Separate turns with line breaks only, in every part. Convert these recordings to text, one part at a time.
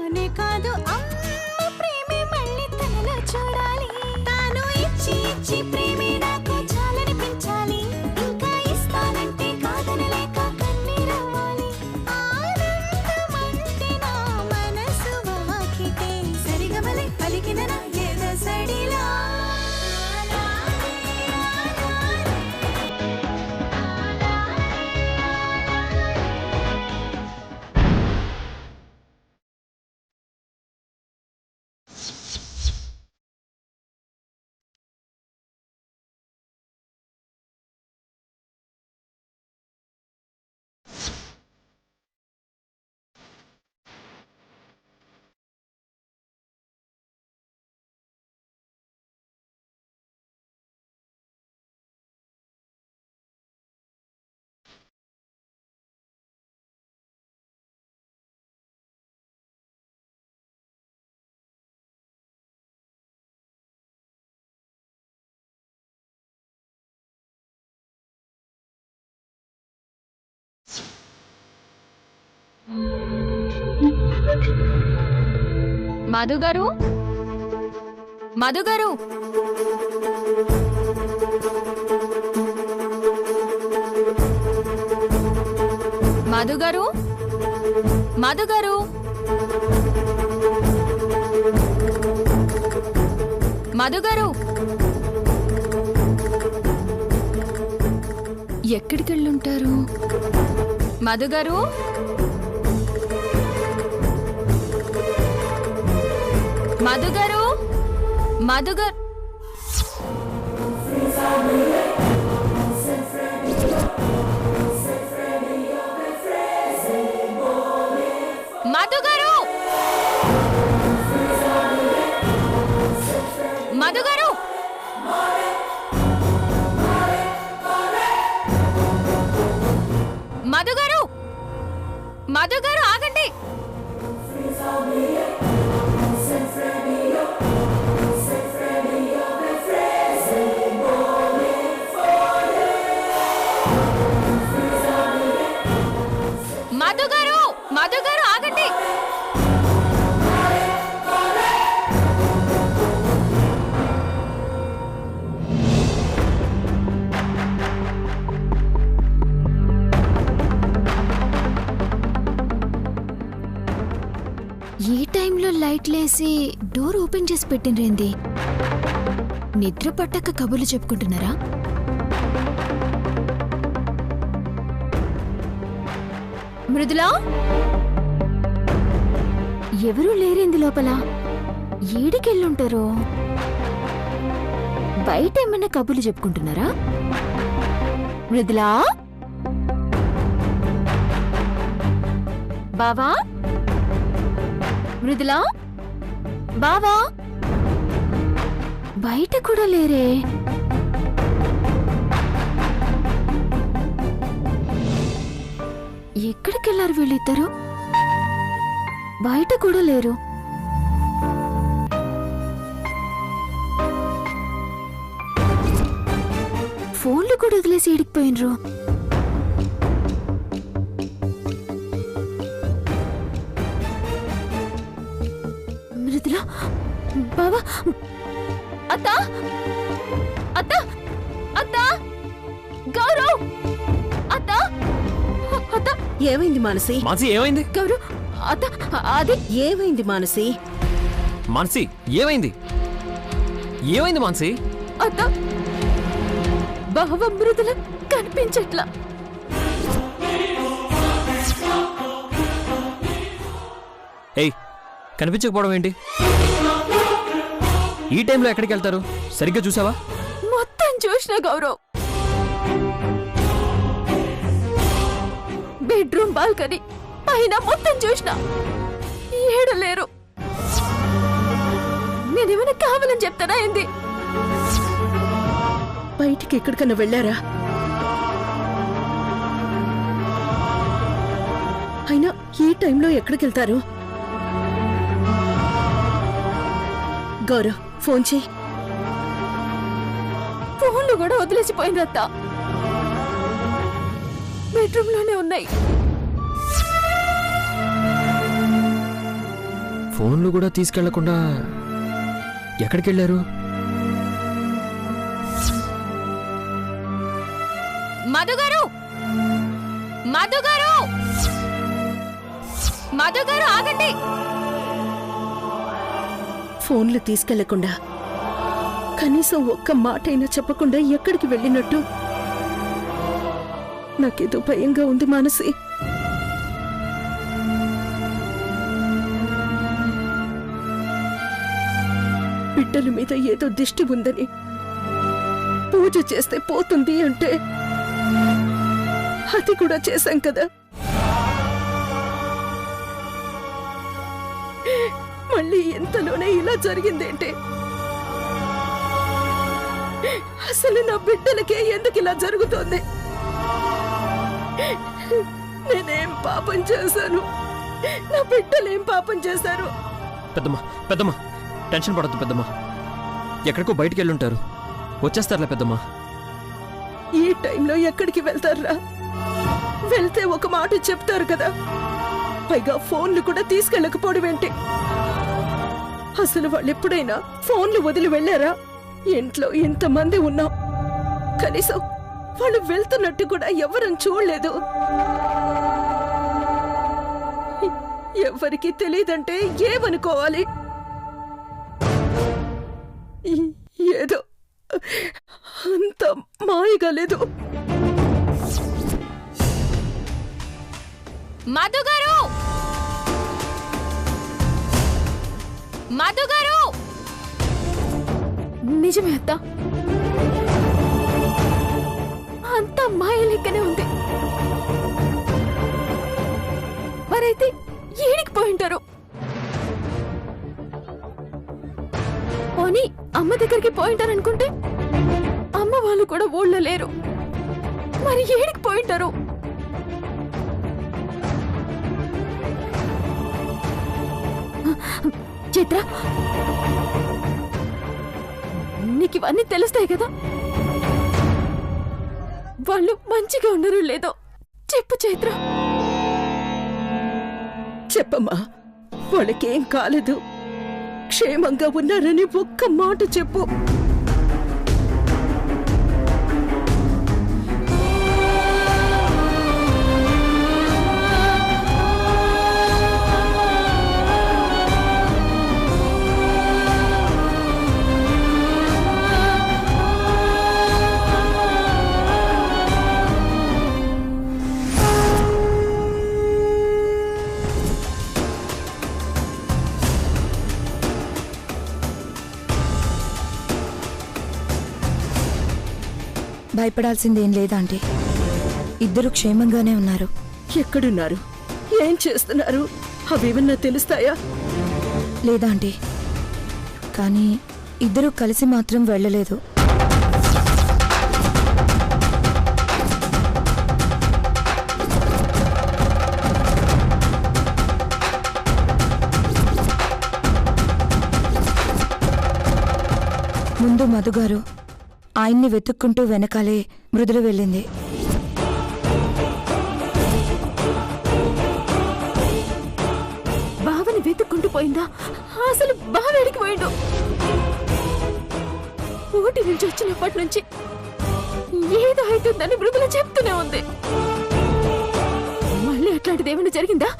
నానే కాదు అమ్మ ప్రేమే మళ్ళీ తనలో చూడాలి. తాను ఇచ్చి ఇచ్చి ప్రేమే నాకు చాలనిపించాలి. ఇంకా ఇస్తానంటే కాదనలేక కన్నీరవ్వాలి. ఆనందమంటే నా మనసు వాకిటే సరిగమలే పలికిన నా ఎదసడిలా.
మధు గారు, మధు గారు, మధు గారు, మధు గారు, మధు గారు, ఎక్కడికి వెళ్ళుంటారు? మధు గారు, మధు గారు, మధు గారు, మధు గారు, మధు గారు, మధు గారు, మధు గారు ఆగండి. మధు గారు, మధు గారు ఆగండి.
ఈ టైంలో లైట్లేసి డోర్ ఓపెన్ చేసి పెట్టినరేంది? నిద్ర పట్టక కబుర్లు చెప్పుకుంటున్నారా? మృదులా, ఎవరూ లేరేంది లోపల? ఏడికెళ్ళుంటారో? బయట ఏమన్నా కబుర్లు చెప్పుకుంటున్నారా? మృదులా, బావా, మృదులా, బావా, బయట కూడా లేరే. ఎక్కడికెళ్లారు వీళ్ళిద్దరు? బయట కూడా లేరు. ఫోన్లు కూడా వదిలేసి ఏడికిపోయినరు. మృదులా, బావా, అత్త, అత్త, అత్త, గౌరవ్, అత్త, అత్త.
ఏమైంది మానసి?
మానసి ఏమైంది?
గౌరవ్, అత్త, అది
ఏమైంది మానసి?
మానసి ఏమైంది? ఏమైంది మానసి?
అత్త, బావ మృదుల కనిపించట్లా.
ఏయ్, కనిపించకపోవడం ఏంటి? ఈ టైంలో ఎక్కడికి వెళ్తారు? సరిగ్గా చూసావా?
మొత్తం చూసిన గౌరవ్. బెడ్రూమ్ బాల్కనీ పైన మొత్తం చూసిన. ఏడలేరు. నేనేమైనా కావాలని చెప్తానా ఏంది?
బయటికి ఎక్కడికన్నా వెళ్ళారా? అయినా ఈ టైంలో ఎక్కడికి వెళ్తారు? గౌరవ్, ఫోన్ చేయి.
ఫోన్లు కూడా వదిలేసిపోయింది అత్త. బెడ్రూమ్ లోనే ఉన్నాయి.
ఫోన్లు కూడా తీసుకెళ్లకుండా ఎక్కడికి వెళ్ళారు?
మధు గారు, మధు గారు, మధు గారు ఆగండి.
ఫోన్లు తీసుకెళ్లకుండా కనీసం ఒక్క మాటైనా చెప్పకుండా ఎక్కడికి వెళ్ళినట్టు? నాకేదో భయంగా ఉంది మానసి. బిడ్డల మీద ఏదో దిష్టి ఉందని పూజ చేస్తే పోతుంది అంటే అది కూడా చేశాం కదా. మళ్ళీ ఇంతలోనే ఇలా జరిగిందేంటి? అసలు నా బిడ్డలకే ఎందుకు ఇలా జరుగుతోంది? నేనేం పాపం చేశాను? నా బిడ్డలేం పాపం చేశారు?
పెద్దమ్మా, పెద్దమ్మా, టెన్షన్ పడద్దు పెద్దమ్మా. ఎక్కడికో బయటికి వెళ్ళుంటారు, వచ్చేస్తారులే పెద్దమ్మా.
ఈ టైంలో ఎక్కడికి వెళ్తారా? వెళ్తే ఒక మాట చెప్తారు కదా. పైగా ఫోన్లు కూడా తీసుకెళ్ళకపోవడం ఏంటి? అసలు వాళ్ళు ఎప్పుడైనా ఫోన్లు వదిలి వెళ్ళారా? ఇంట్లో ఇంతమంది ఉన్నాం, కనీసం వాళ్ళు వెళ్తున్నట్టు కూడా ఎవరని చూడలేదు. ఎవరికి తెలియదంటే ఏమనుకోవాలి? ఏదో అంత మాయగా లేదు.
మధు గారు, మధు గారు.
నిజమే అత్త, అంతా మాయ లెక్కనే ఉంది. మరైతే ఏడికి పోయింటారు? పోనీ అమ్మ దగ్గరికి పోయింటారనుకుంటే అమ్మ వాళ్ళు కూడా ఊళ్ళో లేరు. మరి ఏడికి పోయింటారు? చైత్ర, నీకు ఇవన్నీ తెలుస్తాయి కదా. వాళ్ళు మంచిగా ఉండరు లేదో చెప్పు చైత్ర.
చెప్పమ్మా, వాళ్ళకేం కాలేదు, క్షేమంగా ఉన్నారని ఒక్క మాట చెప్పు.
భయపడాల్సిందేం లేదాంటీ, ఇద్దరు క్షేమంగానే ఉన్నారు.
ఎక్కడున్నారు? ఏం చేస్తున్నారు? అవేమన్నా తెలుస్తాయా?
లేదాంటీ, కానీ ఇద్దరు కలిసి మాత్రం వెళ్ళలేదు. ముందు మధుగారు ఆయన్ని వెతుక్కుంటూ వెనకాలే మృదుల వెళ్ళింది.
బావని వెతుక్కుంటూ పోయిందా? అసలు బావేడికి పోయిండు? ఊటి నుంచి వచ్చినప్పటి నుంచి ఏదో అవుతుందని మృదుల చెప్తూనే ఉంది. మళ్ళీ అట్లాంటిది ఏమైనా జరిగిందా?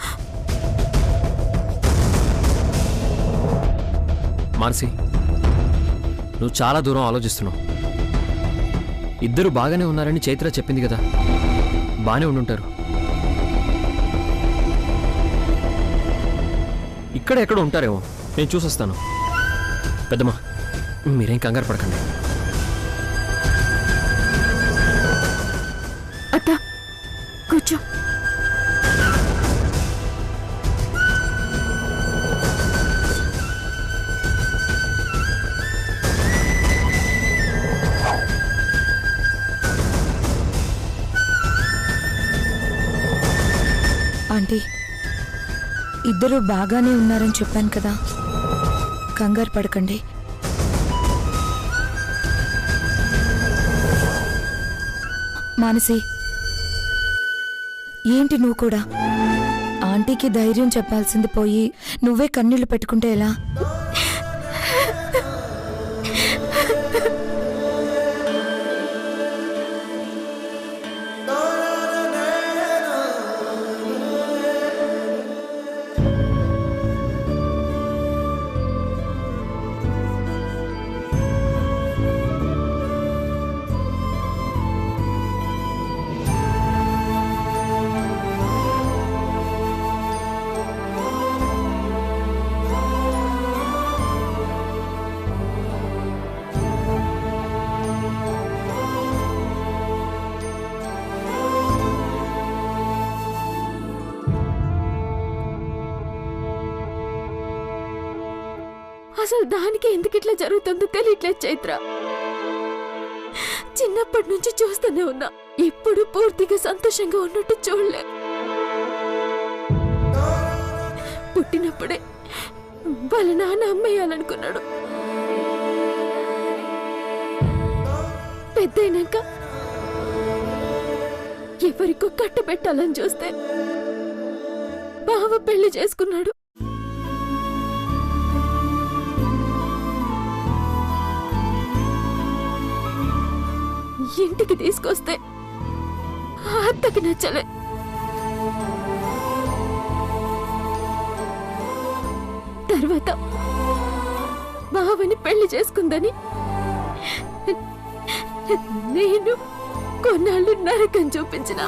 మానసి, నువ్వు చాలా దూరం ఆలోచిస్తున్నావు. ఇద్దరు బాగానే ఉన్నారని చైత్ర చెప్పింది కదా, బాగానే ఉండుంటారు. ఇక్కడ ఎక్కడ ఉంటారేమో, నేను చూసొస్తాను. పెద్దమ్మా, మీరేం కంగారు పడకండి.
అత్త కూర్చో.
ఆంటీ, ఇద్దరు బాగానే ఉన్నారని చెప్పాను కదా, కంగారు పడకండి. మానసి, ఏంటి నువ్వు కూడా ఆంటీకి ధైర్యం చెప్పాల్సింది పోయి నువ్వే కన్నీళ్లు పెట్టుకుంటే ఎలా?
అసలు దానికి ఎందుకు ఇట్లా జరుగుతుందో తెలియట్లేదు చైత్ర. చిన్నప్పటి నుంచి చూస్తూనే ఉన్నా, ఇప్పుడు పూర్తిగా సంతోషంగా ఉన్నట్టు చూడలే. పుట్టినప్పుడే వాళ్ళ నాన్న అమ్మేయాలనుకున్నాడు. పెద్దయినాక ఎవరికో కట్టబెట్టాలని చూస్తే బావ పెళ్లి చేసుకున్నాడు. ఇంటికి తీసుకొస్తే అత్తకి నచ్చలే. తర్వాత బావని పెళ్లి చేసుకుందని నేను కొన్నాళ్ళు నరకం చూపించిన.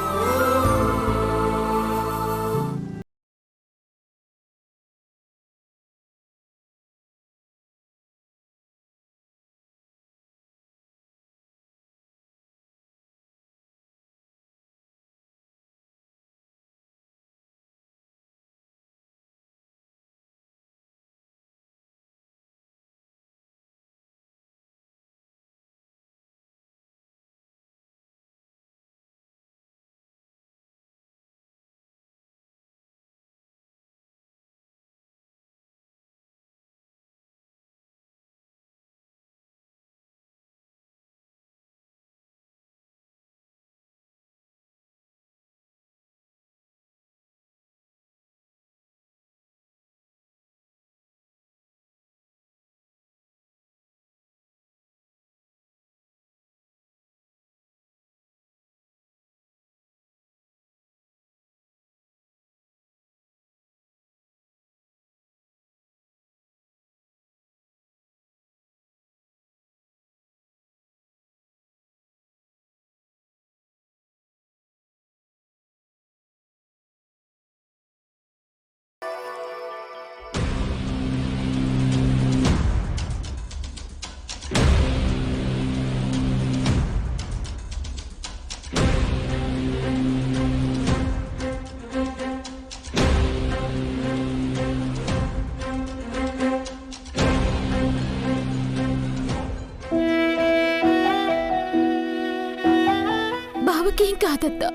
బావకేం కాదత్తా.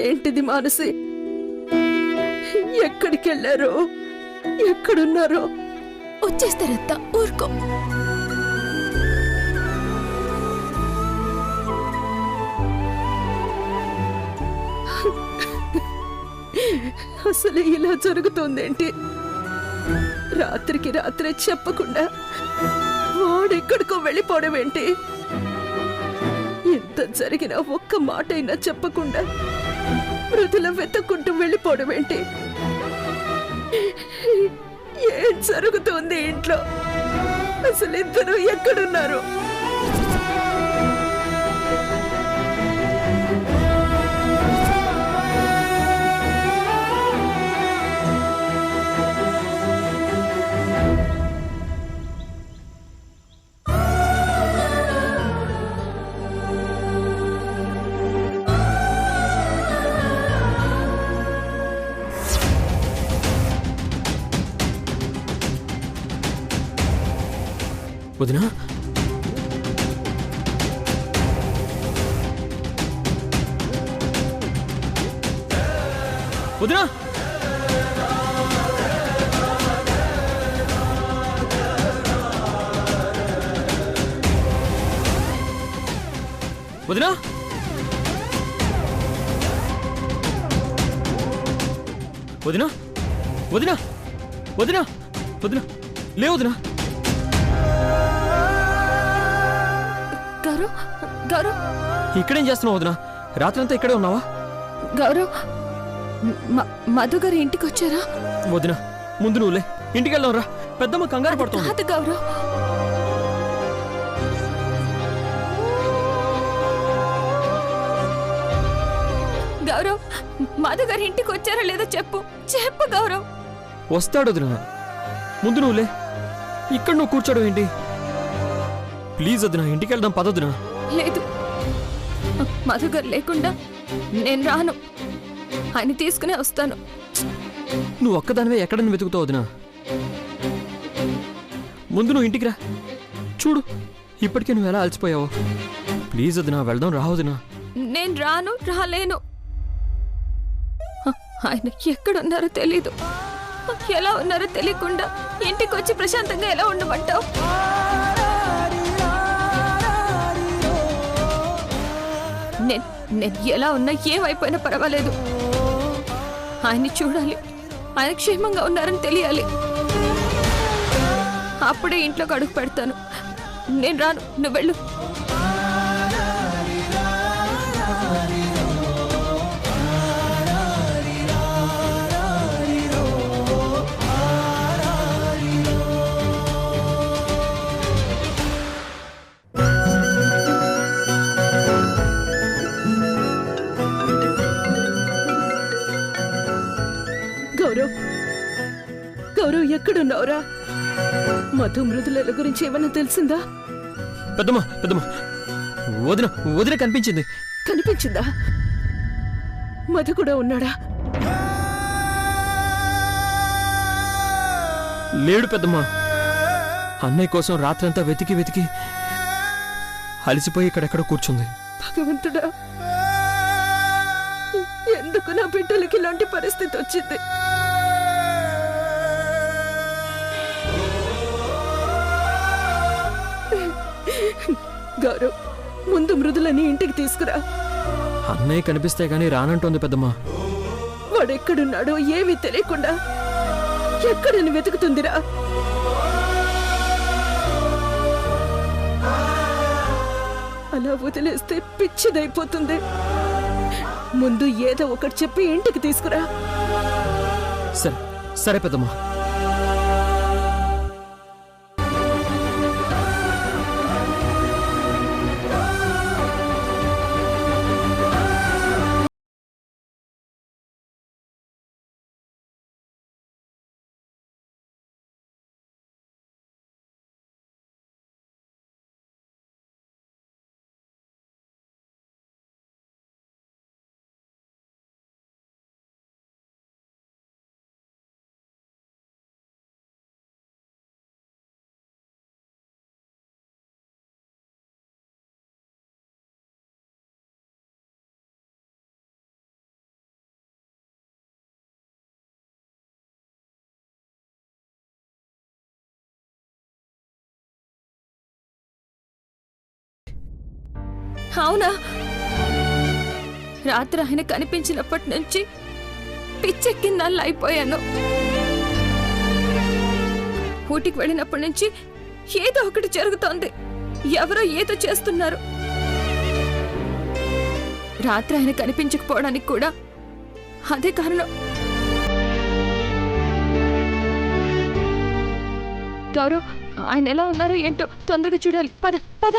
ఏంటిది మానసి? ఎక్కడికి వెళ్ళారో, ఎక్కడున్నారో? వచ్చేస్తారత్తా, ఊరుకో. అసలు ఇలా జరుగుతోందేంటి? రాత్రికి రాత్రే చెప్పకుండా వాడెక్కడికో వెళ్ళిపోవడం ఏంటి? ఎంత జరిగినా ఒక్క మాట అయినా చెప్పకుండా మృదుల వెతుక్కుంటూ వెళ్ళిపోవడం ఏంటి? ఏం జరుగుతోంది ఇంట్లో? అసలు ఇద్దరు ఎక్కడున్నారు?
వదినా, వదినా, వదినా, వదినా వదినా వదినా వదినా లే వదినా.
గౌరవ్ గౌరవ్
ఇక్కడేం చేస్తున్నావు వదినా? రాత్రంతా ఇక్కడే ఉన్నావా?
గౌరవ్ మధు గారు ఇంటికి వచ్చారా?
వదినా ముందు నువ్వులే, ఇంటికి వెళ్దాం రా. పెద్దమ్మ కంగారు పడుతుంది.
కాదు గౌరవ్, గౌరవ్ మధు గారు ఇంటికి వచ్చారా లేదో చెప్పు చెప్పు గౌరవ్.
వస్తాడు వదినా, ముందు నువ్వులే. ఇక్కడ నువ్వు కూర్చోడం ఏంటి? ప్లీజ్ వదినా, ఇంటికి వెళ్దాం పదొద్దునా.
లేదు, మధు గారు లేకుండా నేను రాను. ఆయన తీసుకునే వస్తాను.
నువ్వు ఒక్కదానివే ఎక్కడని వెతుకుతావు వదినా. ముందు నువ్వు ఇంటికి రా. చూడు ఇప్పటికే నువ్వు ఎలా అలసిపోయావు. ప్లీజ్ వదినా, వెళ్దాం రా వదినా.
నేను రాను, రాలేను. ఆయన ఎక్కడున్నారో తెలీదు, ఎలా ఉన్నారో తెలియకుండా ఇంటికి వచ్చి ప్రశాంతంగా ఎలా ఉండమంటావు? నేను ఎలా ఉన్నా ఏమైపోయినా పర్వాలేదు, ఆయన్ని చూడాలి, ఆయన క్షేమంగా ఉన్నారని తెలియాలి. అప్పుడే ఇంట్లోకి అడుగు పెడతాను. నేను రాను, నువ్వు వెళ్ళు.
గౌరవ్ గౌరవ్ ఎక్కడున్నావురా? మధు మృదుల గురించి ఏమన్నా తెలిసిందా?
పెద్దమ్మ పెద్దమ్మ, వదిన వదిన కనిపించింది.
కనిపించిందా? మధు కూడా ఉన్నాడా?
లేడు పెద్దమ్మ. అన్నయ్య కోసం రాత్రంతా వెతికి వెతికి అలసిపోయి ఇక్కడెక్కడ కూర్చుంది.
భగవంతుడా, ఎందుకు నా బిడ్డలకి ఇలాంటి పరిస్థితి వచ్చింది? గౌరవ్, ముందు మృదులని ఇంటికి తీసుకురా.
అన్నయ్య కనిపిస్తే గానీ రానంటోంది పెద్దమ్మ.
వాడెక్కడున్నాడో ఏమీ తెలియకుండా ఎక్కడని వెతుకుతుందిరా? అలా వదిలేస్తే పిచ్చిదైపోతుంది. ముందు ఏదో ఒకటి చెప్పి ఇంటికి తీసుకురా.
సరే సరే పెద్దమ్మ.
అవునా? రాత్రి ఆయన కనిపించినప్పటి నుంచి పిచ్చెక్కిందల్లా అయిపోయాను. ఊటికి వెళ్ళినప్పటి నుంచి ఏదో ఒకటి జరుగుతోంది. ఎవరో ఏదో చేస్తున్నారు. రాత్రి ఆయన కనిపించకపోవడానికి కూడా అదే కారణం. గౌరవ్, ఆయన ఎలా ఉన్నారో ఏంటో తొందరగా చూడాలి. పద పద.